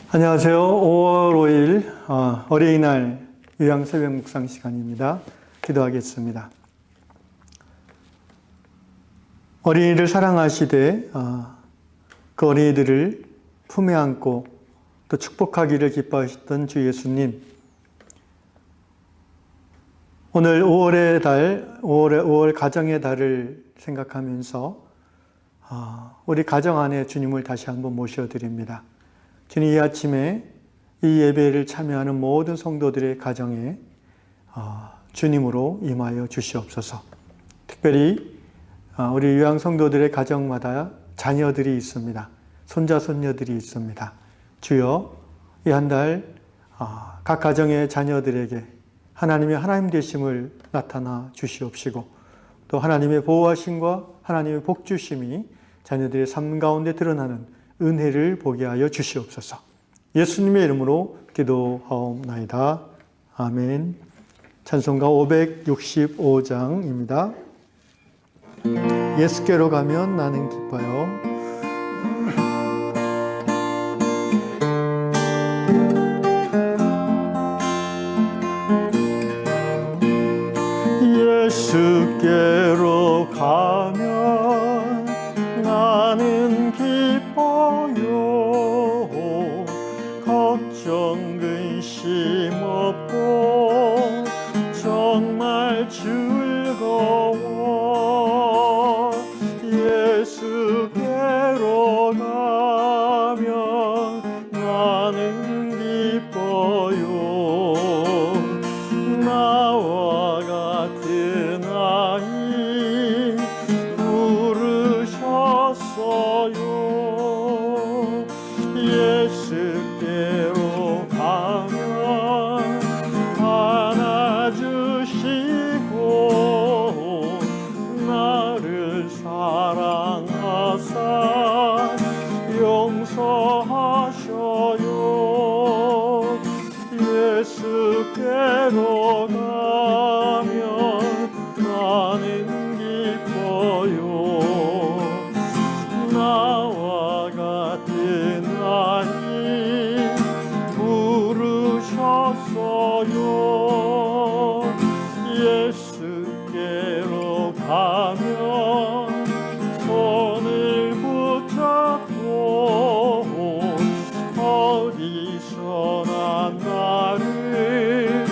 안녕하세요. 5월 5일 어린이날 요양 새벽 묵상 시간입니다. 기도하겠습니다. 어린이를 사랑하시되 그 어린이들을 품에 안고 또 축복하기를 기뻐하셨던 주 예수님, 오늘 5월의 달, 5월 가정의 달을 생각하면서 우리 가정 안에 주님을 다시 한번 모셔드립니다. 주님, 이 아침에 이 예배를 참여하는 모든 성도들의 가정에 주님으로 임하여 주시옵소서. 특별히 우리 요양 성도들의 가정마다 자녀들이 있습니다. 손자, 손녀들이 있습니다. 주여, 이 한 달 각 가정의 자녀들에게 하나님의 하나님 되심을 나타나 주시옵시고, 또 하나님의 보호하심과 하나님의 복주심이 자녀들의 삶 가운데 드러나는 은혜를 보게 하여 주시옵소서. 예수님의 이름으로 기도하옵나이다. 아멘. 찬송가 565장입니다. 예수께로 가면 나는 기뻐요. 예수께로 가면 나는 기뻐요. 걱정 근심 없고 정말 즐거워. 예수께로 가면 나는 기뻐요. 나와 같은 아이 부르셨어요. 예수께로 가면 안아주시고 나를 사랑하사 용서하셔요. 예수께로 가면 나는 기뻐요. 나와 같은 아이 부르셨어요. 예수께로 가면 손을 붙잡고 어디서나 나를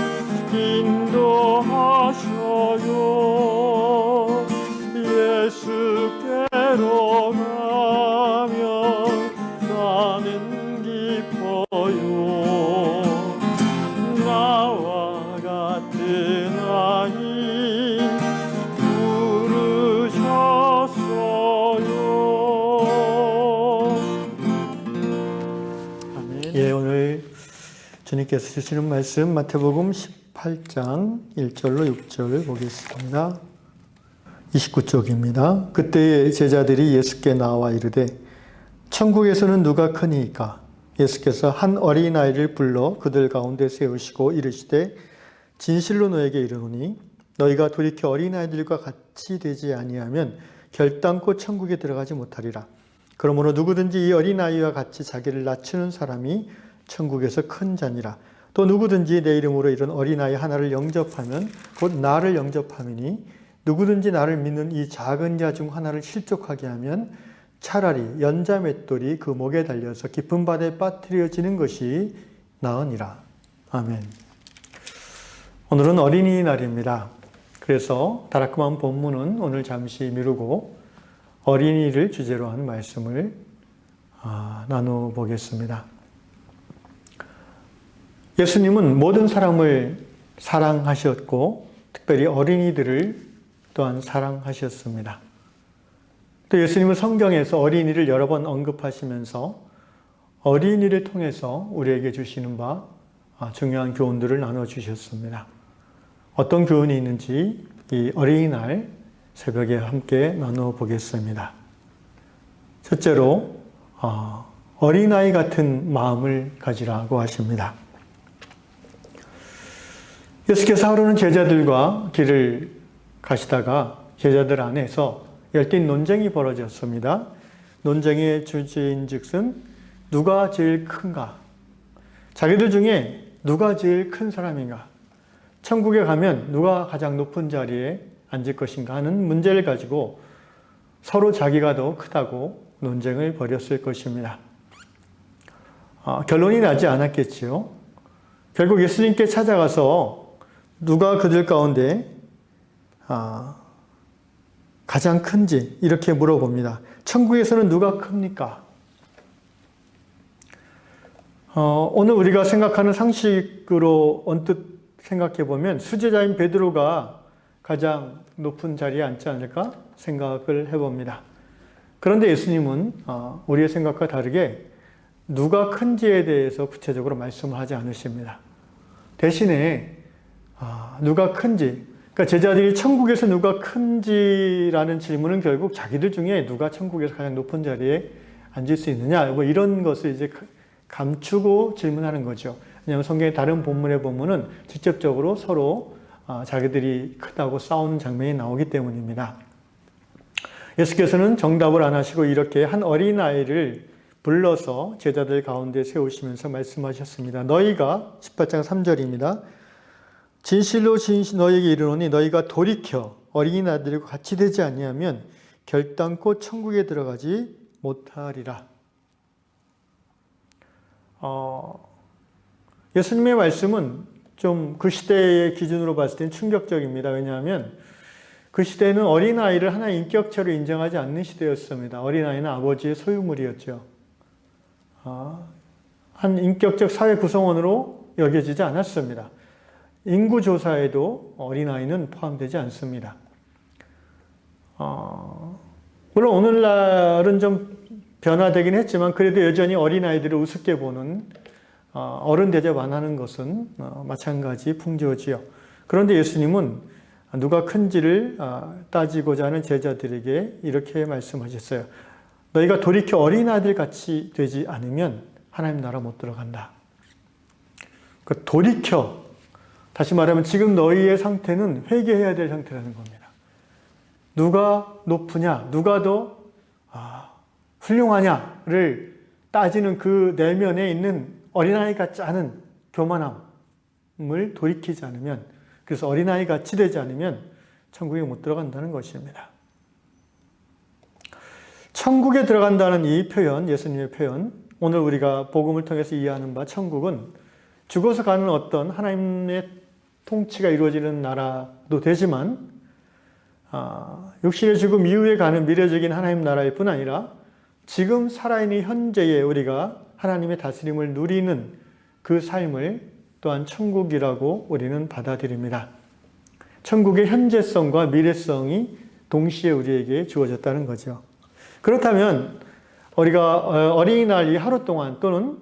인도하셔요. 예수께로 가면 나는 기뻐요. 나와 같은 아이 부르셨어요. 아멘. 예, 오늘 주님께서 주시는 말씀 마태복음 18장 1절로 6절 보겠습니다. 29쪽입니다. 그때의 제자들이 예수께 나와 이르되 천국에서는 누가 크니이까? 예수께서 한 어린아이를 불러 그들 가운데 세우시고 이르시되 진실로 너에게 이르노니 너희가 돌이켜 어린아이들과 같이 되지 아니하면 결단코 천국에 들어가지 못하리라. 그러므로 누구든지 이 어린아이와 같이 자기를 낮추는 사람이 천국에서 큰 자니라. 또 누구든지 내 이름으로 이런 어린아이 하나를 영접하면 곧 나를 영접함이니 누구든지 나를 믿는 이 작은 자 중 하나를 실족하게 하면 차라리 연자 맷돌이 그 목에 달려서 깊은 바다에 빠뜨려지는 것이 나으니라. 아멘. 오늘은 어린이날입니다. 그래서 다락방 본문은 오늘 잠시 미루고 어린이를 주제로 한 말씀을 나눠보겠습니다. 예수님은 모든 사람을 사랑하셨고 특별히 어린이들을 또한 사랑하셨습니다. 또 예수님은 성경에서 어린이를 여러 번 언급하시면서 어린이를 통해서 우리에게 주시는 바 중요한 교훈들을 나눠주셨습니다. 어떤 교훈이 있는지 이 어린이날 새벽에 함께 나눠보겠습니다. 첫째로 어린아이 같은 마음을 가지라고 하십니다. 예수께서 하루는 제자들과 길을 가시다가 제자들 안에서 열띤 논쟁이 벌어졌습니다. 논쟁의 주제인즉슨 누가 제일 큰가? 자기들 중에 누가 제일 큰 사람인가? 천국에 가면 누가 가장 높은 자리에 앉을 것인가 하는 문제를 가지고 서로 자기가 더 크다고 논쟁을 벌였을 것입니다. 결론이 나지 않았겠지요. 결국 예수님께 찾아가서 누가 그들 가운데 가장 큰지 이렇게 물어봅니다. 천국에서는 누가 큽니까? 오늘 우리가 생각하는 상식으로 언뜻 생각해 보면 수제자인 베드로가 가장 높은 자리에 앉지 않을까 생각을 해봅니다. 그런데 예수님은 우리의 생각과 다르게 누가 큰지에 대해서 구체적으로 말씀을 하지 않으십니다. 대신에 누가 큰지, 그러니까 제자들이 천국에서 누가 큰지라는 질문은 결국 자기들 중에 누가 천국에서 가장 높은 자리에 앉을 수 있느냐, 뭐 이런 것을 이제 감추고 질문하는 거죠. 왜냐하면 성경의 다른 본문에 보면은 직접적으로 서로 자기들이 크다고 싸우는 장면이 나오기 때문입니다. 예수께서는 정답을 안 하시고 이렇게 한 어린아이를 불러서 제자들 가운데 세우시면서 말씀하셨습니다. 너희가 18장 3절입니다. 진실로 진실 너희에게 이르노니 너희가 돌이켜 어린아이들과 같이 되지 아니하면 결단코 천국에 들어가지 못하리라. 예수님의 말씀은 좀 그 시대의 기준으로 봤을 때는 충격적입니다. 왜냐하면 그 시대는 어린아이를 하나의 인격체로 인정하지 않는 시대였습니다. 어린아이는 아버지의 소유물이었죠. 한 인격적 사회 구성원으로 여겨지지 않았습니다. 인구조사에도 어린아이는 포함되지 않습니다. 물론 오늘날은 좀 변화되긴 했지만 그래도 여전히 어린아이들을 우습게 보는 어른 대접 안 하는 것은 마찬가지 풍조지요. 그런데 예수님은 누가 큰지를 따지고자 하는 제자들에게 이렇게 말씀하셨어요. 너희가 돌이켜 어린아이들 같이 되지 않으면 하나님 나라 못 들어간다. 돌이켜, 다시 말하면 지금 너희의 상태는 회개해야 될 상태라는 겁니다. 누가 높으냐, 누가 더 훌륭하냐를 따지는 그 내면에 있는 어린아이 같지 않은 교만함을 돌이키지 않으면, 그래서 어린아이 같이 되지 않으면 천국에 못 들어간다는 것입니다. 천국에 들어간다는 이 표현, 예수님의 표현, 오늘 우리가 복음을 통해서 이해하는 바 천국은 죽어서 가는 어떤 하나님의 통치가 이루어지는 나라도 되지만 육신의 죽음 이후에 가는 미래적인 하나님 나라일 뿐 아니라 지금 살아있는 현재에 우리가 하나님의 다스림을 누리는 그 삶을 또한 천국이라고 우리는 받아들입니다. 천국의 현재성과 미래성이 동시에 우리에게 주어졌다는 거죠. 그렇다면 우리가 어린이날 이 하루 동안 또는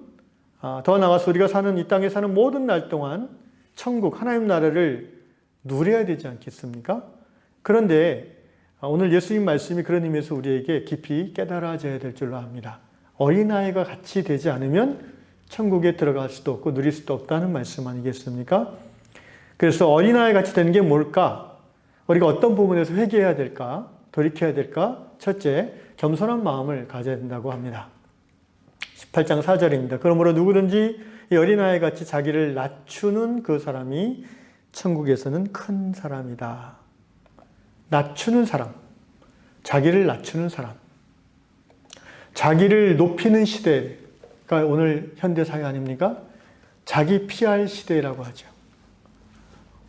더 나아가서 우리가 사는 이 땅에 사는 모든 날 동안 천국, 하나님 나라를 누려야 되지 않겠습니까? 그런데 오늘 예수님 말씀이 그런 의미에서 우리에게 깊이 깨달아져야 될 줄로 압니다. 어린아이가 같이 되지 않으면 천국에 들어갈 수도 없고 누릴 수도 없다는 말씀 아니겠습니까? 그래서 어린아이 같이 되는 게 뭘까? 우리가 어떤 부분에서 회개해야 될까? 돌이켜야 될까? 첫째, 겸손한 마음을 가져야 된다고 합니다. 18장 4절입니다. 그러므로 누구든지 이 어린아이 같이 자기를 낮추는 그 사람이 천국에서는 큰 사람이다. 낮추는 사람, 자기를 낮추는 사람, 자기를 높이는 시대가 오늘 현대사회 아닙니까? 자기 PR 시대라고 하죠.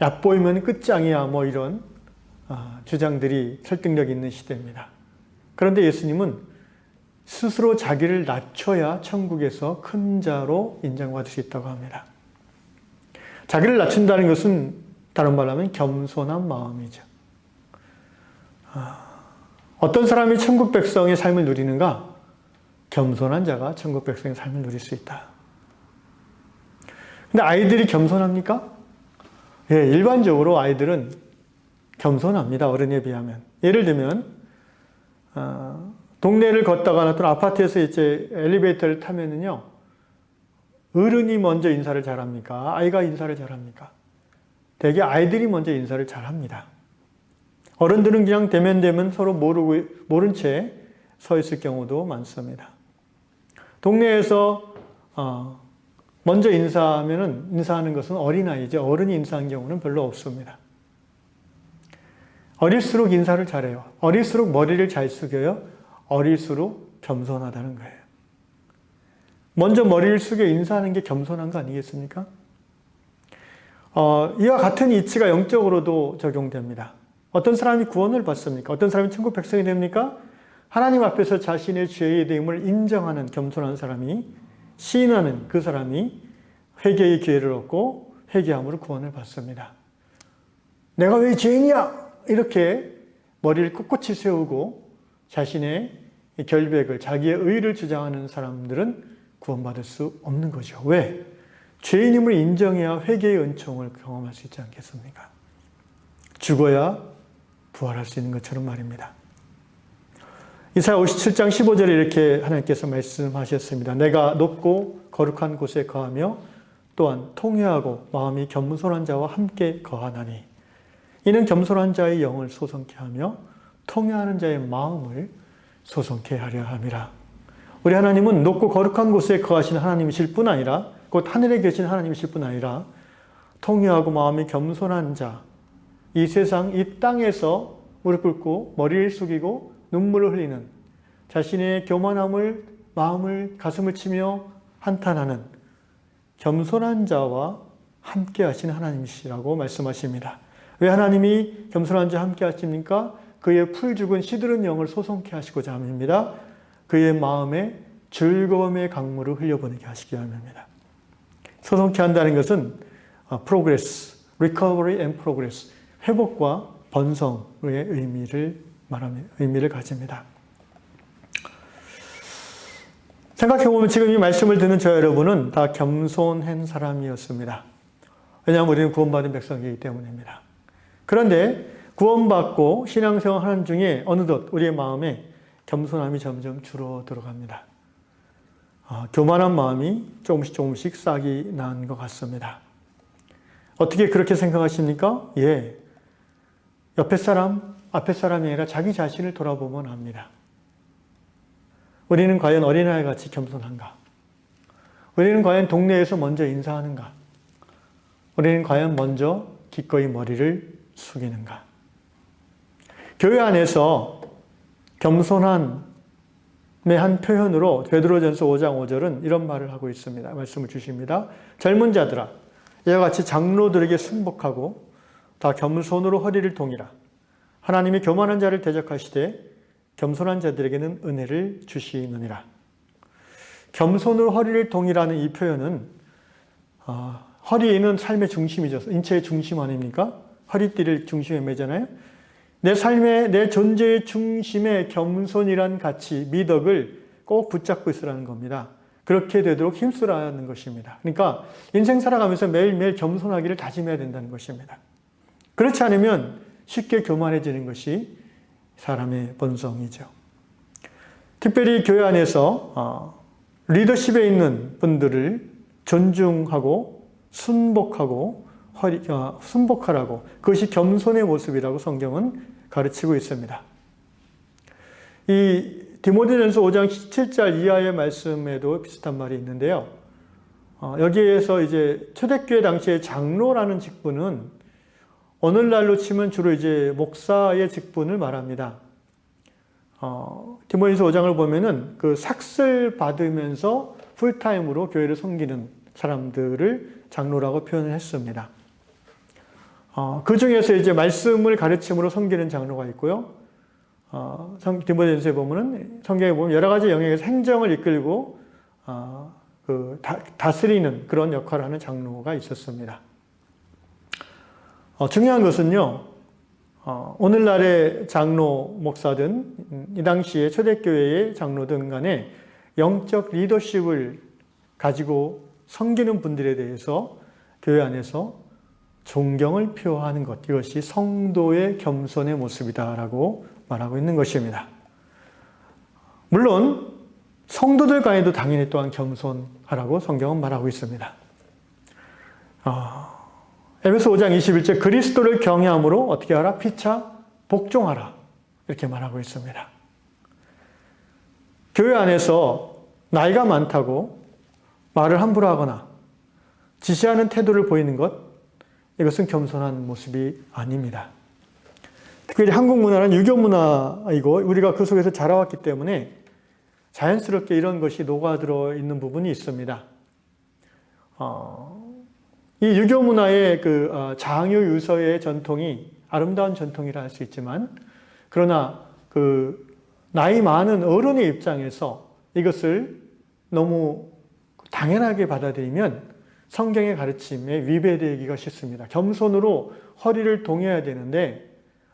얕보이면 끝장이야 뭐 이런 주장들이 설득력 있는 시대입니다. 그런데 예수님은 스스로 자기를 낮춰야 천국에서 큰 자로 인정받을 수 있다고 합니다. 자기를 낮춘다는 것은 다른 말로 하면 겸손한 마음이죠. 어떤 사람이 천국 백성의 삶을 누리는가? 겸손한 자가 천국 백성의 삶을 누릴 수 있다. 근데 아이들이 겸손합니까? 예, 일반적으로 아이들은 겸손합니다. 어른에 비하면. 예를 들면 동네를 걷다가 어떤 아파트에서 이제 엘리베이터를 타면은요, 어른이 먼저 인사를 잘합니까? 아이가 인사를 잘합니까? 대개 아이들이 먼저 인사를 잘합니다. 어른들은 그냥 대면대면 서로 모른 채 서 있을 경우도 많습니다. 동네에서 먼저 인사하는 것은 어린아이죠. 어른이 인사한 경우는 별로 없습니다. 어릴수록 인사를 잘해요. 어릴수록 머리를 잘 숙여요. 어릴수록 겸손하다는 거예요. 먼저 머리를 숙여 인사하는 게 겸손한 거 아니겠습니까? 이와 같은 이치가 영적으로도 적용됩니다. 어떤 사람이 구원을 받습니까? 어떤 사람이 천국 백성이 됩니까? 하나님 앞에서 자신의 죄의 대임을 인정하는 겸손한 사람이, 시인하는 그 사람이 회개의 기회를 얻고 회개함으로 구원을 받습니다. 내가 왜 죄인이야? 이렇게 머리를 꼿꼿이 세우고 자신의 결백을, 자기의 의를 주장하는 사람들은 구원받을 수 없는 거죠. 왜? 죄인임을 인정해야 회개의 은총을 경험할 수 있지 않겠습니까? 죽어야 부활할 수 있는 것처럼 말입니다. 이사야 57장 15절에 이렇게 하나님께서 말씀하셨습니다. 내가 높고 거룩한 곳에 거하며 또한 통회하고 마음이 겸손한 자와 함께 거하나니 이는 겸손한 자의 영을 소성케 하며 통회하는 자의 마음을 소성케 하려 함이라. 우리 하나님은 높고 거룩한 곳에 거하시는 하나님이실 뿐 아니라 곧 하늘에 계신 하나님이실 뿐 아니라 통회하고 마음이 겸손한 자, 이 세상, 이 땅에서 무릎 꿇고 머리를 숙이고 눈물을 흘리는 자신의 교만함을, 마음을, 가슴을 치며 한탄하는 겸손한 자와 함께 하시는 하나님이시라고 말씀하십니다. 왜 하나님이 겸손한 자와 함께 하십니까? 그의 풀죽은 시들은 영을 소송케 하시고자 함입니다. 그의 마음에 즐거움의 강물을 흘려보내게 하시기 위함입니다. 소송케 한다는 것은 progress, recovery and progress, 회복과 번성의 의미를 가집니다. 생각해보면 지금 이 말씀을 듣는 저 여러분은 다 겸손한 사람이었습니다. 왜냐하면 우리는 구원받은 백성이기 때문입니다. 그런데 구원받고 신앙생활 하는 중에 어느덧 우리의 마음에 겸손함이 점점 줄어들어갑니다. 교만한 마음이 조금씩 싹이 난 것 같습니다. 어떻게 그렇게 생각하십니까? 예. 옆에 사람, 앞에 사람이 아니라 자기 자신을 돌아보면 압니다. 우리는 과연 어린아이같이 겸손한가? 우리는 과연 동네에서 먼저 인사하는가? 우리는 과연 먼저 기꺼이 머리를 숙이는가? 교회 안에서 겸손함의 한 표현으로 베드로전서 5장 5절은 이런 말을 하고 있습니다. 말씀을 주십니다. 젊은 자들아, 이와 같이 장로들에게 순복하고 다 겸손으로 허리를 동이라. 하나님이 교만한 자를 대적하시되 겸손한 자들에게는 은혜를 주시느니라. 겸손으로 허리를 동이라는 이 표현은 허리는 삶의 중심이죠. 인체의 중심 아닙니까? 허리띠를 중심에 매잖아요. 내 삶의, 내 존재의 중심에 겸손이란 가치, 미덕을 꼭 붙잡고 있으라는 겁니다. 그렇게 되도록 힘쓰라는 것입니다. 그러니까 인생 살아가면서 매일매일 겸손하기를 다짐해야 된다는 것입니다. 그렇지 않으면 쉽게 교만해지는 것이 사람의 본성이죠. 특별히 교회 안에서 리더십에 있는 분들을 존중하고 순복하라고, 그것이 겸손의 모습이라고 성경은 가르치고 있습니다. 이 디모데전서 5장 17절 이하의 말씀에도 비슷한 말이 있는데요. 여기에서 이제 초대교회 당시의 장로라는 직분은 오늘날로 치면 주로 이제 목사의 직분을 말합니다. 디모데전서 5장을 보면은 그 삭슬 받으면서 풀타임으로 교회를 섬기는 사람들을 장로라고 표현을 했습니다. 그 중에서 이제 말씀을 가르침으로 섬기는 장로가 있고요. 디모데전서에 보면은 성경에 보면 여러 가지 영역에서 행정을 이끌고 다스리는 그런 역할을 하는 장로가 있었습니다. 중요한 것은요, 오늘날의 장로, 목사든 이 당시에 초대교회의 장로든 간에 영적 리더십을 가지고 섬기는 분들에 대해서 교회 안에서 존경을 표하는 것, 이것이 성도의 겸손의 모습이다라고 말하고 있는 것입니다. 물론 성도들 간에도 당연히 또한 겸손하라고 성경은 말하고 있습니다. 에베소 5장 21절 그리스도를 경외함으로 어떻게 하라? 피차 복종하라. 이렇게 말하고 있습니다. 교회 안에서 나이가 많다고 말을 함부로 하거나 지시하는 태도를 보이는 것, 이것은 겸손한 모습이 아닙니다. 특별히 한국 문화는 유교 문화이고 우리가 그 속에서 자라왔기 때문에 자연스럽게 이런 것이 녹아들어 있는 부분이 있습니다. 이 유교 문화의 그 장유유서의 전통이 아름다운 전통이라 할 수 있지만, 그러나 그 나이 많은 어른의 입장에서 이것을 너무 당연하게 받아들이면 성경의 가르침에 위배되기가 쉽습니다. 겸손으로 허리를 동여야 되는데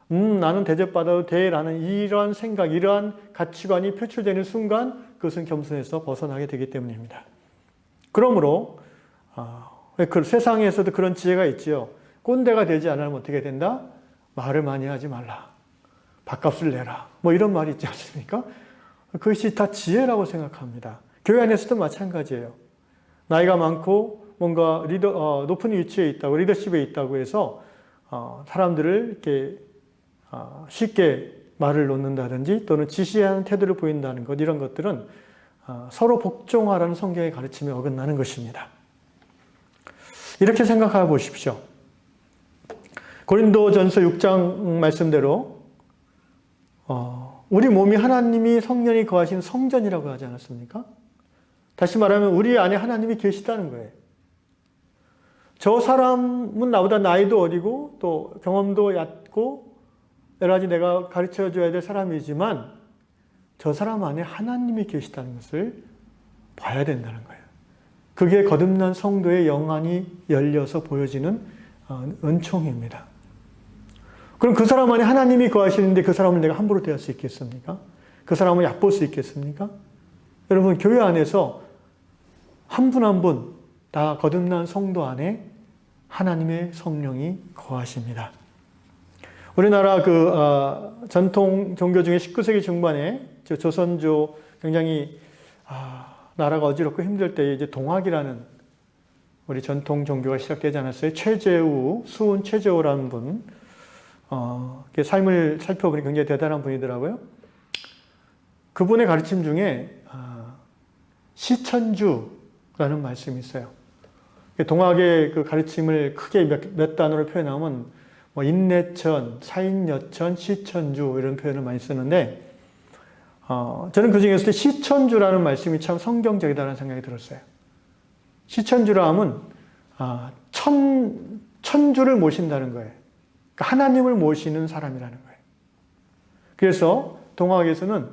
나는 대접받아도 돼라는 이러한 생각, 이러한 가치관이 표출되는 순간 그것은 겸손에서 벗어나게 되기 때문입니다. 그러므로 그 세상에서도 그런 지혜가 있지요. 꼰대가 되지 않으면 어떻게 된다? 말을 많이 하지 말라. 밥값을 내라. 뭐 이런 말이 있지 않습니까? 그것이 다 지혜라고 생각합니다. 교회 안에서도 마찬가지예요. 나이가 많고 뭔가 높은 위치에 있다고, 리더십에 있다고 해서 사람들을 이렇게 쉽게 말을 놓는다든지 또는 지시하는 태도를 보인다는 것, 이런 것들은 서로 복종하라는 성경의 가르침에 어긋나는 것입니다. 이렇게 생각해 보십시오. 고린도전서 6장 말씀대로 우리 몸이 하나님이 성령이 거하신 성전이라고 하지 않았습니까? 다시 말하면 우리 안에 하나님이 계시다는 거예요. 저 사람은 나보다 나이도 어리고 또 경험도 얕고 여러 가지 내가 가르쳐줘야 될 사람이지만 저 사람 안에 하나님이 계시다는 것을 봐야 된다는 거예요. 그게 거듭난 성도의 영안이 열려서 보여지는 은총입니다. 그럼 그 사람 안에 하나님이 거하시는데 그 사람을 내가 함부로 대할 수 있겠습니까? 그 사람을 얕볼 수 있겠습니까? 여러분, 교회 안에서 한 분 한 분 다 거듭난 성도 안에 하나님의 성령이 거하십니다. 우리나라 전통 종교 중에 19세기 중반에 조선조 굉장히 나라가 어지럽고 힘들 때 이제 동학이라는 우리 전통 종교가 시작되지 않았어요? 수은 최재우라는 분, 삶을 살펴보니 굉장히 대단한 분이더라고요. 그분의 가르침 중에 시천주라는 말씀이 있어요. 동학의 그 가르침을 크게 몇 단어로 표현하면 인내천, 사인여천, 시천주 이런 표현을 많이 쓰는데 저는 그 중에서 시천주라는 말씀이 참 성경적이다라는 생각이 들었어요. 시천주라 하면 천주를 모신다는 거예요. 그러니까 하나님을 모시는 사람이라는 거예요. 그래서 동학에서는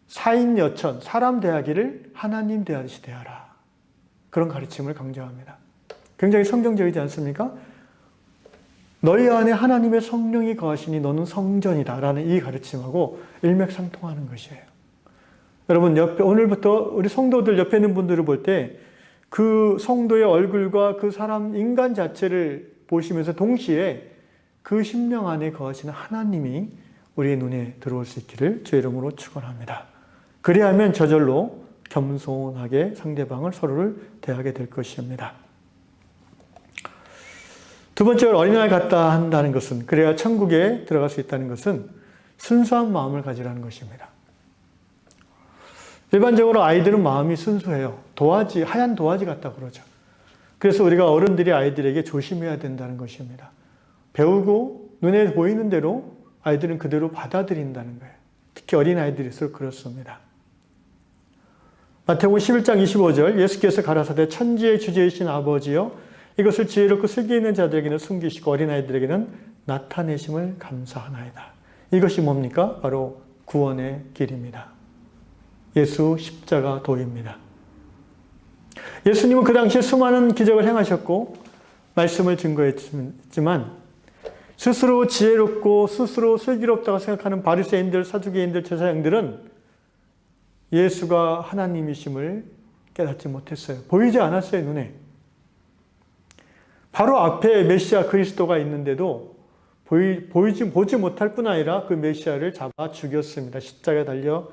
사인여천, 사람 대하기를 하나님 대하듯이 대하라. 그런 가르침을 강조합니다. 굉장히 성경적이지 않습니까? 너희 안에 하나님의 성령이 거하시니 너는 성전이다 라는 이 가르침하고 일맥상통하는 것이에요. 여러분, 오늘부터 우리 성도들 옆에 있는 분들을 볼 때 그 성도의 얼굴과 그 사람 인간 자체를 보시면서 동시에 그 심령 안에 거하시는 하나님이 우리의 눈에 들어올 수 있기를 주의 이름으로 축원합니다. 그리하면 저절로 겸손하게 상대방을 서로를 대하게 될 것입니다. 두 번째로 어린아이 같다 한다는 것은, 그래야 천국에 들어갈 수 있다는 것은 순수한 마음을 가지라는 것입니다. 일반적으로 아이들은 마음이 순수해요. 하얀 도화지 같다 그러죠. 그래서 우리가 어른들이 아이들에게 조심해야 된다는 것입니다. 배우고 눈에 보이는 대로 아이들은 그대로 받아들인다는 거예요. 특히 어린아이들일수록 그렇습니다. 마태복음 11장 25절, 예수께서 가라사대 천지의 주제이신 아버지여 이것을 지혜롭고 슬기 있는 자들에게는 숨기시고 어린아이들에게는 나타내심을 감사하나이다. 이것이 뭡니까? 바로 구원의 길입니다. 예수 십자가 도입니다. 예수님은 그 당시에 수많은 기적을 행하셨고 말씀을 증거했지만 스스로 지혜롭고 스스로 슬기롭다고 생각하는 바리새인들, 사두개인들, 제사장들은 예수가 하나님이심을 깨닫지 못했어요. 보이지 않았어요, 눈에. 바로 앞에 메시아 그리스도가 있는데도 보지 못할 뿐 아니라 그 메시아를 잡아 죽였습니다. 십자가에 달려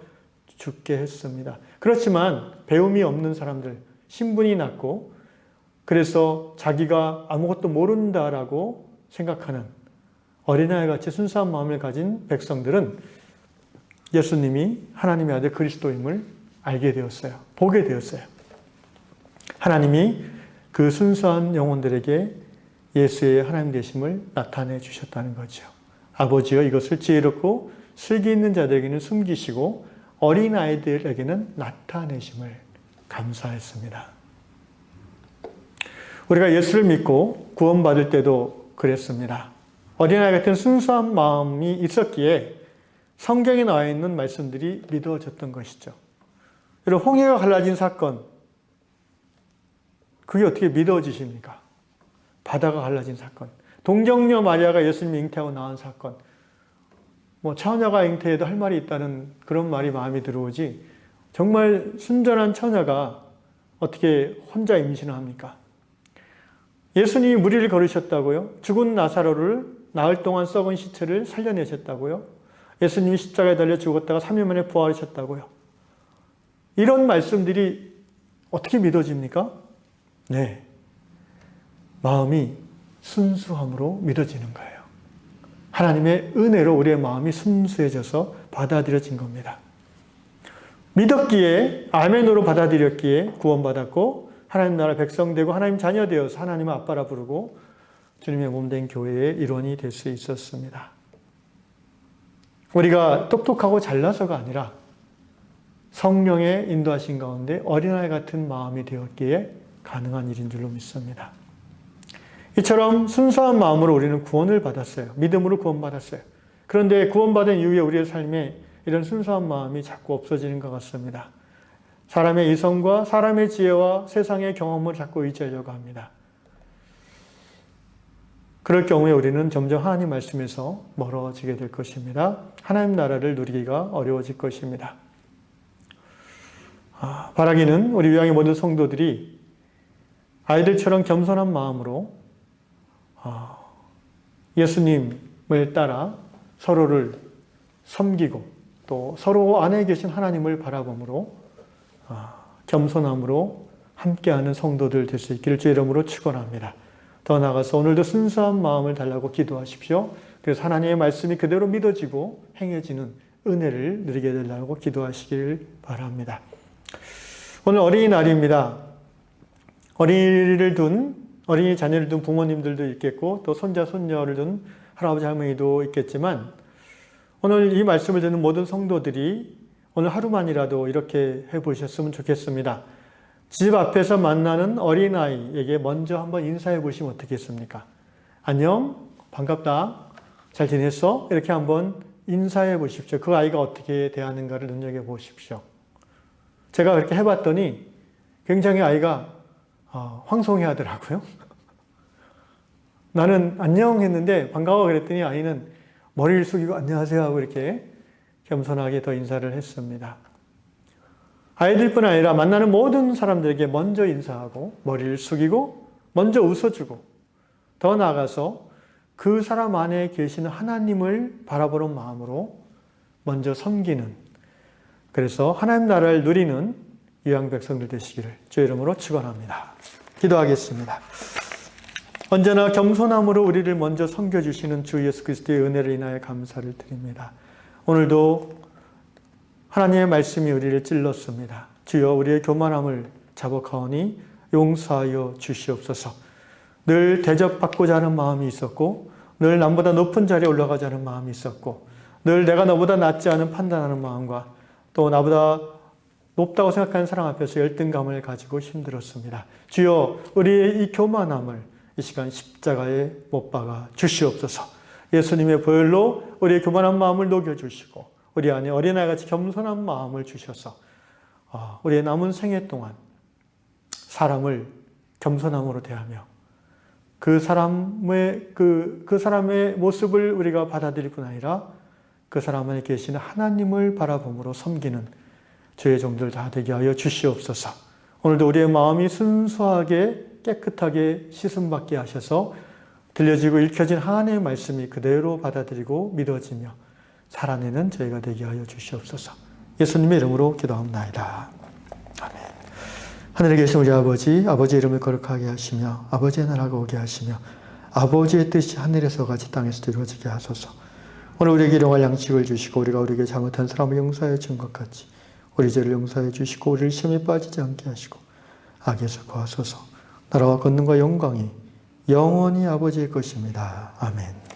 죽게 했습니다. 그렇지만 배움이 없는 사람들, 신분이 낮고 그래서 자기가 아무것도 모른다라고 생각하는 어린아이같이 순수한 마음을 가진 백성들은 예수님이 하나님의 아들 그리스도임을 알게 되었어요. 보게 되었어요. 하나님이 그 순수한 영혼들에게 예수의 하나님 되심을 나타내 주셨다는 거죠. 아버지여 이것을 지혜롭고 슬기 있는 자들에게는 숨기시고 어린아이들에게는 나타내심을 감사했습니다. 우리가 예수를 믿고 구원받을 때도 그랬습니다. 어린아이 같은 순수한 마음이 있었기에 성경에 나와 있는 말씀들이 믿어졌던 것이죠. 여러분, 홍해가 갈라진 사건, 그게 어떻게 믿어지십니까? 바다가 갈라진 사건, 동정녀 마리아가 예수님 잉태하고 낳은 사건, 처녀가 잉태해도 할 말이 있다는 그런 말이 마음에 들어오지, 정말 순전한 처녀가 어떻게 혼자 임신을 합니까? 예수님이 무리를 걸으셨다고요? 죽은 나사로를 나흘 동안 썩은 시체를 살려내셨다고요? 예수님이 십자가에 달려 죽었다가 3일 만에 부활하셨다고요? 이런 말씀들이 어떻게 믿어집니까? 네, 마음이 순수함으로 믿어지는 거예요. 하나님의 은혜로 우리의 마음이 순수해져서 받아들여진 겁니다. 믿었기에, 아멘으로 받아들였기에 구원받았고 하나님 나라 백성 되고 하나님 자녀 되어서 하나님의 아빠라 부르고 주님의 몸된 교회의 일원이 될 수 있었습니다. 우리가 똑똑하고 잘나서가 아니라 성령의 인도하신 가운데 어린아이 같은 마음이 되었기에 가능한 일인 줄로 믿습니다. 이처럼 순수한 마음으로 우리는 구원을 받았어요. 믿음으로 구원받았어요. 그런데 구원받은 이후에 우리의 삶에 이런 순수한 마음이 자꾸 없어지는 것 같습니다. 사람의 이성과 사람의 지혜와 세상의 경험을 자꾸 의지하려고 합니다. 그럴 경우에 우리는 점점 하나님 말씀에서 멀어지게 될 것입니다. 하나님 나라를 누리기가 어려워질 것입니다. 바라기는 우리 위양의 모든 성도들이 아이들처럼 겸손한 마음으로 예수님을 따라 서로를 섬기고 또 서로 안에 계신 하나님을 바라봄으로 겸손함으로 함께하는 성도들 될 수 있기를 주의 이름으로 축원합니다. 더 나아가서 오늘도 순수한 마음을 달라고 기도하십시오. 그래서 하나님의 말씀이 그대로 믿어지고 행해지는 은혜를 누리게 되려고 기도하시길 바랍니다. 오늘 어린이날입니다. 어린이 자녀를 둔 부모님들도 있겠고 또 손자 손녀를 둔 할아버지 할머니도 있겠지만 오늘 이 말씀을 듣는 모든 성도들이 오늘 하루만이라도 이렇게 해보셨으면 좋겠습니다. 집 앞에서 만나는 어린아이에게 먼저 한번 인사해 보시면 어떻겠습니까? 안녕, 반갑다, 잘 지냈어? 이렇게 한번 인사해 보십시오. 그 아이가 어떻게 대하는가를 눈여겨 보십시오. 제가 그렇게 해봤더니 굉장히 아이가 황송해 하더라고요. 나는 안녕 했는데 반가워 그랬더니 아이는 머리를 숙이고 안녕하세요 하고 이렇게 겸손하게 더 인사를 했습니다. 아이들뿐 아니라 만나는 모든 사람들에게 먼저 인사하고 머리를 숙이고 먼저 웃어주고 더 나아가서 그 사람 안에 계시는 하나님을 바라보는 마음으로 먼저 섬기는, 그래서 하나님 나라를 누리는 유양 백성들 되시기를 주의 이름으로 축원합니다. 기도하겠습니다. 언제나 겸손함으로 우리를 먼저 섬겨주시는 주 예수 그리스도의 은혜를 인하여 감사를 드립니다. 오늘도 하나님의 말씀이 우리를 찔렀습니다. 주여 우리의 교만함을 자복하오니 용서하여 주시옵소서. 늘 대접받고자 하는 마음이 있었고 늘 남보다 높은 자리에 올라가자 하는 마음이 있었고 늘 내가 너보다 낫지 않은 판단하는 마음과 또 나보다 높다고 생각하는 사람 앞에서 열등감을 가지고 힘들었습니다. 주여 우리의 이 교만함을 이 시간 십자가에 못 박아 주시옵소서. 예수님의 보혈로 우리의 교만한 마음을 녹여주시고 우리 안에 어린아이같이 겸손한 마음을 주셔서 우리의 남은 생애 동안 사람을 겸손함으로 대하며 그 사람의 모습을 우리가 받아들일 뿐 아니라 그 사람 안에 계시는 하나님을 바라봄으로 섬기는 주의 종들 다 되게 하여 주시옵소서. 오늘도 우리의 마음이 순수하게 깨끗하게 씻음받게 하셔서 들려지고 읽혀진 하나님의 말씀이 그대로 받아들이고 믿어지며 살아내는 저희가 되게 하여 주시옵소서. 예수님의 이름으로 기도합나이다. 아멘. 하늘에 계신 우리 아버지, 아버지의 이름을 거룩하게 하시며 아버지의 나라가 오게 하시며 아버지의 뜻이 하늘에서 같이 땅에서 이루어지게 하소서. 오늘 우리에게 일용할 양식을 주시고 우리가 우리에게 잘못한 사람을 용서하여 준 것 같이 우리 죄를 용서해 주시고 우리를 시험에 빠지지 않게 하시고 악에서 구하소서. 나라와 권능과 영광이 영원히 아버지의 것입니다. 아멘.